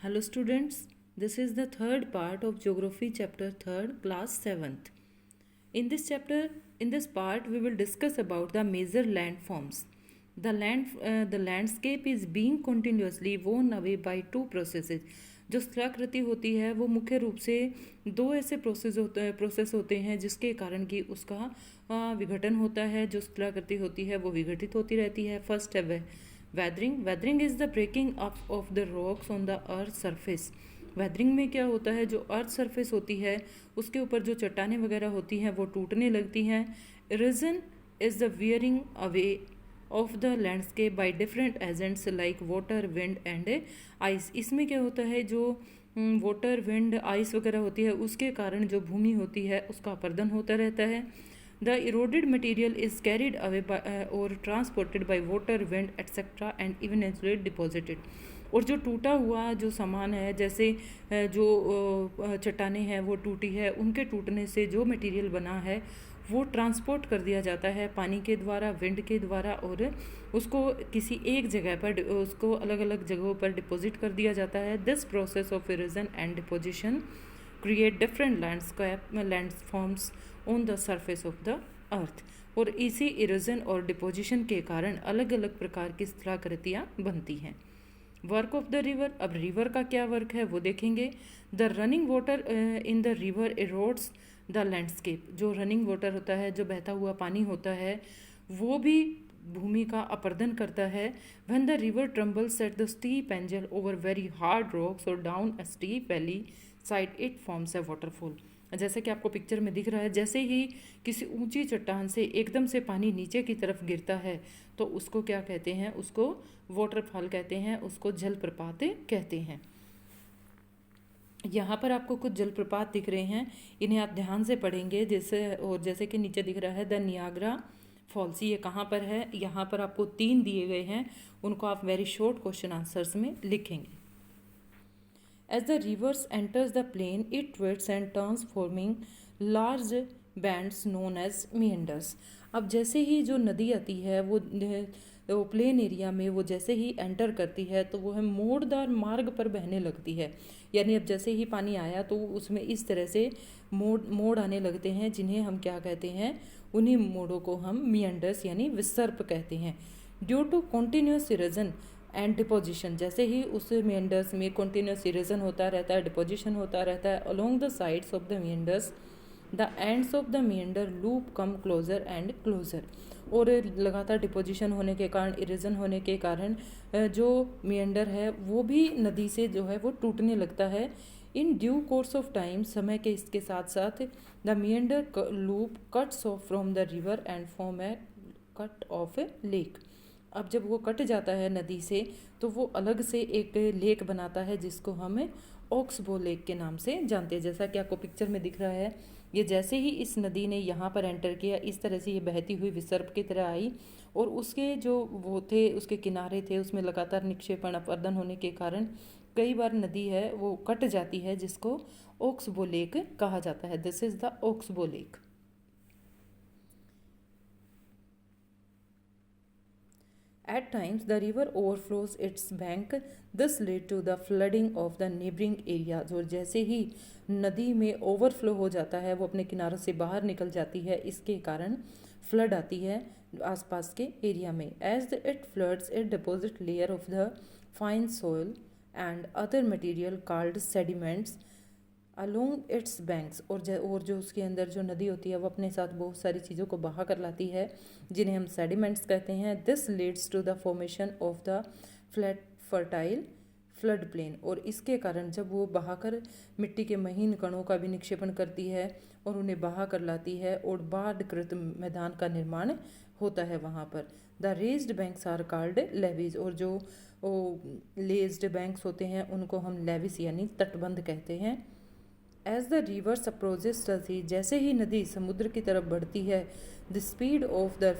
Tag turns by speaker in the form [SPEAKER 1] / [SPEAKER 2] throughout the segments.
[SPEAKER 1] Hello students, this is the third part of Geography chapter 3rd class 7th. In this chapter, in this part we will discuss about the major landforms. The landscape is being continuously worn away by two processes. जो स्थलाकृति होती है वो मुख्य रूप से दो ऐसे प्रोसेस होते हैं जिसके कारण कि उसका विघटन होता है। जो स्थलाकृति होती है वो विघटित होती रहती है। फर्स्ट है weathering is the breaking up of the rocks on the earth surface. Weathering में क्या होता है, जो अर्थ सरफेस होती है उसके ऊपर जो चट्टानें वगैरह होती हैं वो टूटने लगती हैं। Erosion is the wearing away of the landscape by different agents like water, wind and ice. इसमें क्या होता है, जो वाटर, विंड, आइस वगैरह होती है उसके कारण जो भूमि होती है उसका अपर्दन होता रहता है। The eroded material is carried away और transported by water, wind et cetera and eventually deposited. और जो टूटा हुआ जो सामान है, जैसे जो चट्टानें हैं वो टूटी है, उनके टूटने से जो मटेरियल बना है वो ट्रांसपोर्ट कर दिया जाता है पानी के द्वारा, विंड के द्वारा, और उसको किसी एक जगह पर उसको अलग अलग जगहों पर डिपॉजिट कर दिया जाता है। This process of erosion and deposition create different landforms on the surface of the earth. और इसी इरोजन और डिपोजिशन के कारण अलग अलग प्रकार की स्थलाकृतियाँ बनती हैं। वर्क ऑफ द रिवर, अब रिवर का क्या वर्क है वो देखेंगे। The running water in the river erodes the landscape. जो रनिंग वाटर होता है, जो बहता हुआ पानी होता है, वो भी भूमि का अपर्दन करता है। When the river tumbles at the steep angle over very hard rocks और down a steep valley side it forms a waterfall. जैसे कि आपको पिक्चर में दिख रहा है, जैसे ही किसी ऊंची चट्टान से एकदम से पानी नीचे की तरफ गिरता है तो उसको क्या कहते हैं, उसको वाटरफॉल कहते हैं, उसको जलप्रपात कहते हैं। यहाँ पर आपको कुछ जलप्रपात दिख रहे हैं, इन्हें आप ध्यान से पढ़ेंगे। जैसे कि नीचे दिख रहा है द नियाग्रा फॉल्स। ये कहाँ पर है, यहाँ पर आपको 3 दिए गए हैं, उनको आप वेरी शॉर्ट क्वेश्चन आंसर्स में लिखेंगे। As the rivers enters the plain, it twists and turns forming large bands known as meanders. अब जैसे ही जो नदी आती है वो प्लेन एरिया में वो जैसे ही एंटर करती है तो वो है मोड़दार मार्ग पर बहने लगती है। यानी अब जैसे ही पानी आया तो उसमें इस तरह से मोड़ आने लगते हैं, जिन्हें हम क्या कहते हैं, उन्हीं मोड़ों को हम मियंडर्स यानी विसर्प कहते हैं। Due to continuous erosion and deposition, जैसे ही उस मेंडर्स में कंटिन्यूस इरोजन होता रहता है, डिपोजिशन होता रहता है along the sides of the meanders, the ends of the meander loop come closer and closer. और लगातार डिपोजिशन होने के कारण, इरोजन होने के कारण जो मेंडर है वो भी नदी से जो है वो टूटने लगता है। In due course of time, समय के इसके साथ साथ, the meander loop cuts off from the river and form a cut off a lake. अब जब वो कट जाता है नदी से तो वो अलग से एक लेक बनाता है जिसको हम ऑक्सबो लेक के नाम से जानते हैं। जैसा कि आपको पिक्चर में दिख रहा है, ये जैसे ही इस नदी ने यहाँ पर एंटर किया, इस तरह से ये बहती हुई विसर्प की तरह आई और उसके जो वो थे, उसके किनारे थे, उसमें लगातार निक्षेपण अपरदन होने के कारण कई बार नदी है वो कट जाती है, जिसको ऑक्सबो लेक कहा जाता है। This is the oxbow lake. At times, the river overflows its bank. This led to the flooding of the neighboring areas. और जैसे ही नदी में ओवरफ्लो हो जाता है, वो अपने किनारों से बाहर निकल जाती है, इसके कारण फ्लड आती है आसपास के एरिया में। As it floods, it deposits layer of the fine soil and other material called sediments along it's banks. और जो उसके अंदर जो नदी होती है वो अपने साथ बहुत सारी चीज़ों को बहा कर लाती है, जिन्हें हम सेडिमेंट्स कहते हैं। This leads to the formation of the flat fertile flood plain. और इसके कारण जब वो बहाकर मिट्टी के महीन कणों का भी निक्षेपण करती है और उन्हें बहा कर लाती है और बाढ़कृत मैदान का निर्माण होता है वहाँ पर। The raised banks are called levees. और जो लेज्ड बैंक्स होते हैं उनको हम लेविस यानी तटबंध कहते हैं। As the rivers approaches the sea, जैसे ही नदी समुद्र की तरफ बढ़ती है, the speed of the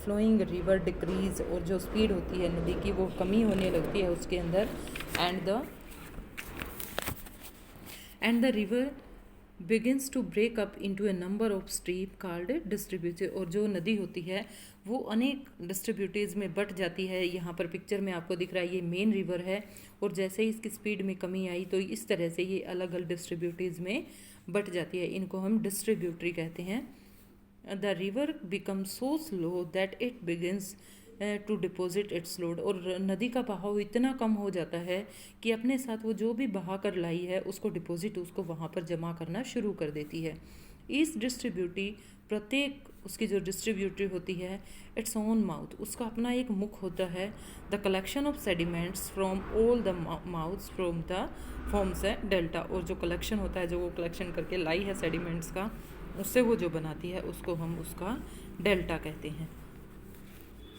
[SPEAKER 1] flowing river decrease. और जो स्पीड होती है नदी की वो कमी होने लगती है उसके अंदर। And the river begins to break up into a number of stream called distributive. और जो नदी होती है वो अनेक डिस्ट्रीब्यूटिव्स में बट जाती है। यहाँ पर पिक्चर में आपको दिख रहा है ये मेन रिवर है, और जैसे ही इसकी स्पीड में कमी आई तो इस तरह से ये अलग अलग डिस्ट्रीब्यूटिव्स में बट जाती है। इनको हम डिस्ट्रीब्यूटरी कहते हैं। The river become so slow that it begins to deposit its load. और नदी का बहाव इतना कम हो जाता है कि अपने साथ वो जो भी बहा कर लाई है उसको डिपॉजिट, उसको वहाँ पर जमा करना शुरू कर देती है। इस डिस्ट्रीब्यूटी, प्रत्येक उसकी जो डिस्ट्रीब्यूटरी होती है, इट्स ओन माउथ, उसका अपना एक मुख होता है। The collection of sediments from all the mouths from the forms है डेल्टा। और जो कलेक्शन होता है, जो वो कलेक्शन करके लाई है सेडिमेंट्स का, उससे वो जो बनाती है उसको हम उसका डेल्टा कहते हैं।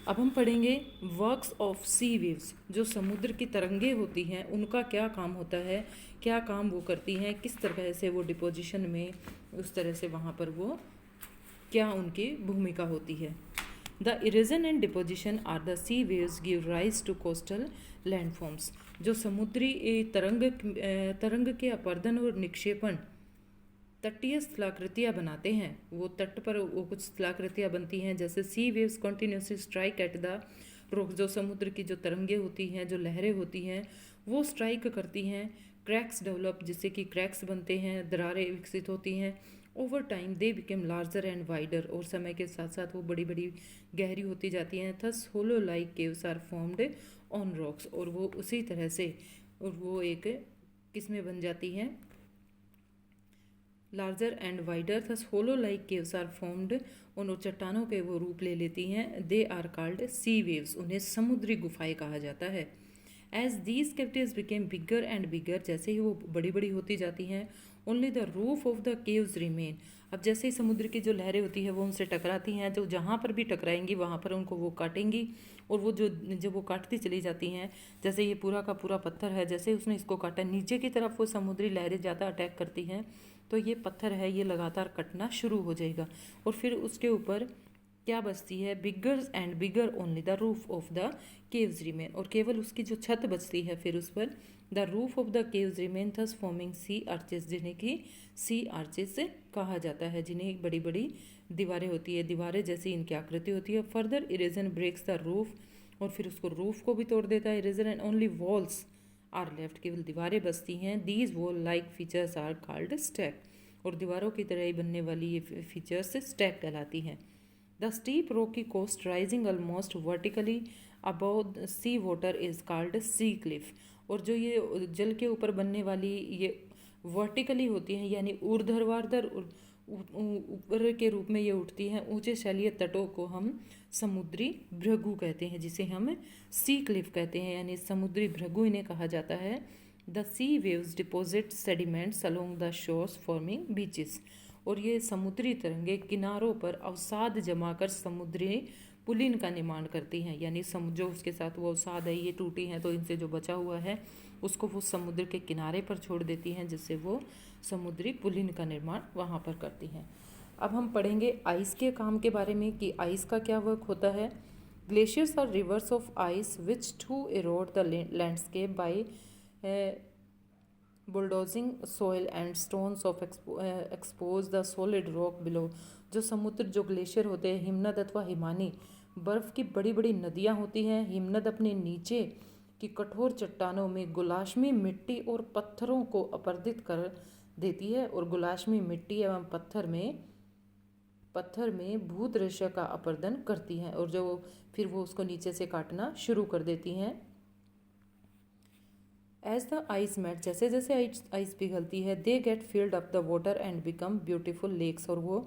[SPEAKER 1] अब हम पढ़ेंगे वर्क्स ऑफ सी वेव्स। जो समुद्र की तरंगे होती हैं उनका क्या काम होता है, क्या काम वो करती हैं, किस तरह से वो डिपोजिशन में, उस तरह से वहाँ पर वो क्या उनकी भूमिका होती है। The erosion and deposition are the sea waves give rise to coastal landforms. जो समुद्री तरंग के अपर्दन और निक्षेपण तटीय स्थलाकृतियाँ बनाते हैं। वो तट पर वो कुछ स्थलाकृतियाँ बनती हैं, जैसे sea waves continuously strike at the rock. जो समुद्र की जो तरंगे होती हैं, जो लहरें होती हैं, वो स्ट्राइक करती हैं। क्रैक्स डेवलप, जिससे कि क्रैक्स बनते हैं, दरारें विकसित होती हैं। Over time they became larger and wider. और समय के साथ साथ वो बड़ी बड़ी गहरी होती जाती हैं। Thus hollow like caves are formed on rocks. और वो उसी तरह से, और वो एक किस में बन जाती हैं, larger and wider. Thus hollow like caves are formed, उन चट्टानों के वो रूप ले लेती हैं। They are called sea waves, उन्हें समुद्री गुफाएं कहा जाता है। As these cavities became bigger and bigger, जैसे ही वो बड़ी बड़ी होती जाती हैं, only the roof of the caves remain. अब जैसे ही समुद्र की जो लहरें होती है वो उनसे टकराती हैं, तो जहाँ पर भी टकराएंगी वहाँ पर उनको वो काटेंगी। और वो जो जब वो काटती चली जाती हैं, जैसे ये पूरा का पूरा पत्थर है, जैसे उसने इसको काटा, नीचे की तरफ वो समुद्री लहरें ज़्यादा अटैक करती हैं, तो ये पत्थर है ये लगातार कटना शुरू हो जाएगा। और फिर उसके ऊपर क्या बचती है, बिगर and bigger only the roof of the caves remain. और केवल उसकी जो छत बचती है फिर उस पर, the roof of the caves remain thus forming sea arches, जिन्हें कि सी आर्चेस कहा जाता है, जिन्हें बड़ी बड़ी दीवारें होती है, दीवारें जैसी इनकी आकृति होती है। Further erosion breaks the roof, और फिर उसको रूफ को भी तोड़ देता है erosion. And only walls are left, केवल दीवारें बचती हैं। These wall like features are called stack. और दीवारों की तरह ही बनने वाली ये फीचर्स स्टैक कहलाती हैं। The steep rocky coast rising almost vertically above sea water is called sea cliff. और जो ये जल के ऊपर बनने वाली ये वर्टिकली होती हैं, यानी ऊर्ध्वाधर ऊपर के रूप में ये उठती हैं, ऊंचे शैलीय तटों को हम समुद्री भृगु कहते हैं, जिसे हम सी क्लिफ कहते हैं, यानी समुद्री भृगु इन्हें कहा जाता है। The sea waves deposit sediments along the shores forming beaches. और ये समुद्री तरंगे किनारों पर अवसाद जमा कर समुद्री पुलिन का निर्माण करती हैं, यानी जो उसके साथ वो अवसाद है ये टूटी हैं, तो इनसे जो बचा हुआ है उसको वो समुद्र के किनारे पर छोड़ देती हैं, जिससे वो समुद्री पुलिन का निर्माण वहाँ पर करती हैं। अब हम पढ़ेंगे आइस के काम के बारे में कि आइस का क्या वर्क होता है। Glaciers are rivers of ice which to erode the landscape by bulldozing soil and stones of expose the solid rock below. जो समुद्र, जो ग्लेशियर होते हैं, हिमनद अथवा हिमानी, बर्फ़ की बड़ी बड़ी नदियाँ होती हैं। हिमनद अपने नीचे की कठोर चट्टानों में गुलाशमी मिट्टी और पत्थरों को अपर्दित कर देती है, और गुलाशमी मिट्टी एवं पत्थर में भूत रेशा का अपर्दन करती हैं, और जो फिर वो उसको नीचे से काटना शुरू कर देती हैं। एज द आइस मेल्ट, जैसे जैसे आइस पिघलती है, they get filled up the water and become beautiful lakes. और वो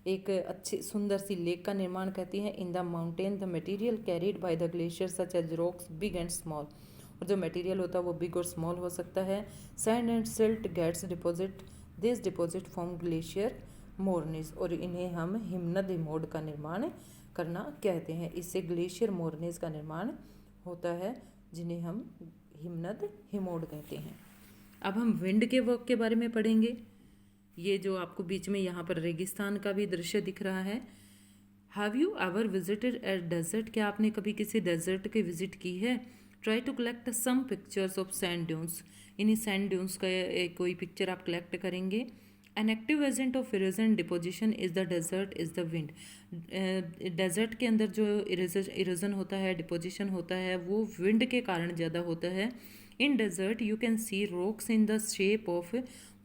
[SPEAKER 1] एक अच्छी सुंदर सी लेक का निर्माण करती हैं। In the mountain the material carried by the glacier such as rocks big and small. और जो मटेरियल होता है वो बिग और स्मॉल हो सकता है। Sand and silt gets deposit, this deposit from glacier moraines. और इन्हें हम हिमनद हिमोड का निर्माण करना कहते हैं। इससे ग्लेशियर मोरनीज का निर्माण होता है, जिन्हें हम हिमनद हिमोड कहते हैं। अब हम विंड के वर्क के बारे में पढ़ेंगे। ये जो आपको बीच में यहाँ पर रेगिस्तान का भी दृश्य दिख रहा है। Have you ever visited a desert, क्या आपने कभी किसी डेजर्ट की विजिट की है। Try to collect some pictures of sand dunes, इन्हीं सैंड ड्यून्स का कोई पिक्चर आप कलेक्ट करेंगे। An active agent of erosion deposition is the desert is the wind. Desert के अंदर जो इरोजन होता है, डिपोजिशन होता है, वो विंड के कारण ज़्यादा होता है. In desert you can see rocks in the shape of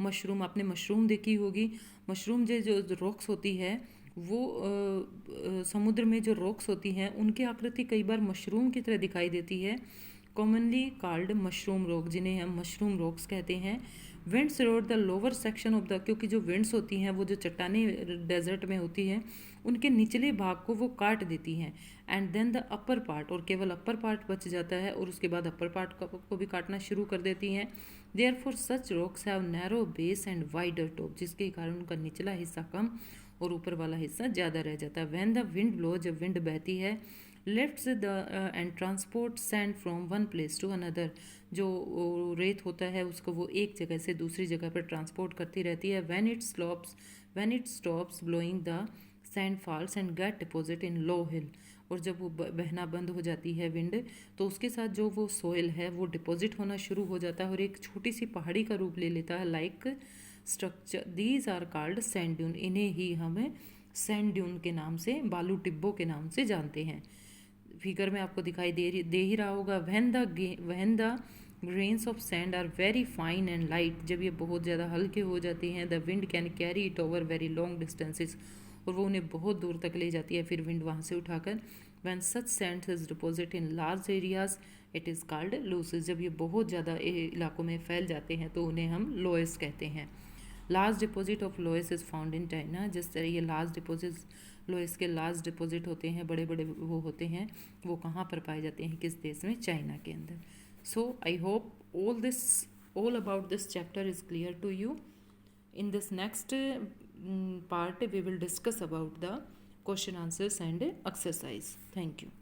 [SPEAKER 1] mushroom. आपने मशरूम देखी होगी. मशरूम जो रॉक्स होती है वो समुद्र में जो रॉक्स होती हैं उनकी आकृति कई बार मशरूम की तरह दिखाई देती है. कॉमनली कॉल्ड मशरूम रॉक, जिन्हें हम मशरूम रॉक्स कहते हैं. Winds road the lower section of the, क्योंकि जो विंड्स होती हैं वो जो चट्टानी डेजर्ट में होती हैं उनके निचले भाग को वो काट देती हैं. And then the upper part, और केवल अपर पार्ट बच जाता है और उसके बाद अपर पार्ट को भी काटना शुरू कर देती हैं. Therefore such rocks have narrow base and wider top, जिसके कारण उनका निचला हिस्सा कम और ऊपर वाला हिस्सा ज़्यादा रह जाता है. व्हेन द विंड ब्लो, जब विंड बहती है, lifts the and transport sand from one place to another, जो रेत होता है उसको वो एक जगह से दूसरी जगह पर ट्रांसपोर्ट करती रहती है. When it stops blowing the sand falls and get deposit in low hill, और जब वो बहना बंद हो जाती है विंड, तो उसके साथ जो वो सोइल है वो डिपॉजिट होना शुरू हो जाता है और एक छोटी सी पहाड़ी का रूप ले लेता है. Like structure, these are called sand dune. इन्हें ही हमें सैंड ड्यून के नाम से, बालू टिब्बों के नाम से जानते हैं. फिगर में आपको दिखाई दे ही रहा होगा. When the grains of sand are very fine and light, जब ये बहुत ज़्यादा हल्के हो जाते हैं, the wind can carry it over very long distances, और वो उन्हें बहुत दूर तक ले जाती है फिर विंड वहाँ से उठाकर. When such sand is deposit in large areas it is called losses. जब ये बहुत ज़्यादा इलाकों में फैल जाते हैं तो उन्हें हम लोएस कहते हैं. Large deposit of loess is found in China. जिस तरह ये लार्ज डिपॉजिट, लोएस के लार्ज डिपॉजिट होते हैं, बड़े बड़े वो होते हैं, वो कहाँ पर पाए जाते हैं, किस देश में? चाइना के अंदर. So I hope all about this chapter is clear to you. In this next part we will discuss about the question answers and exercise. Thank you.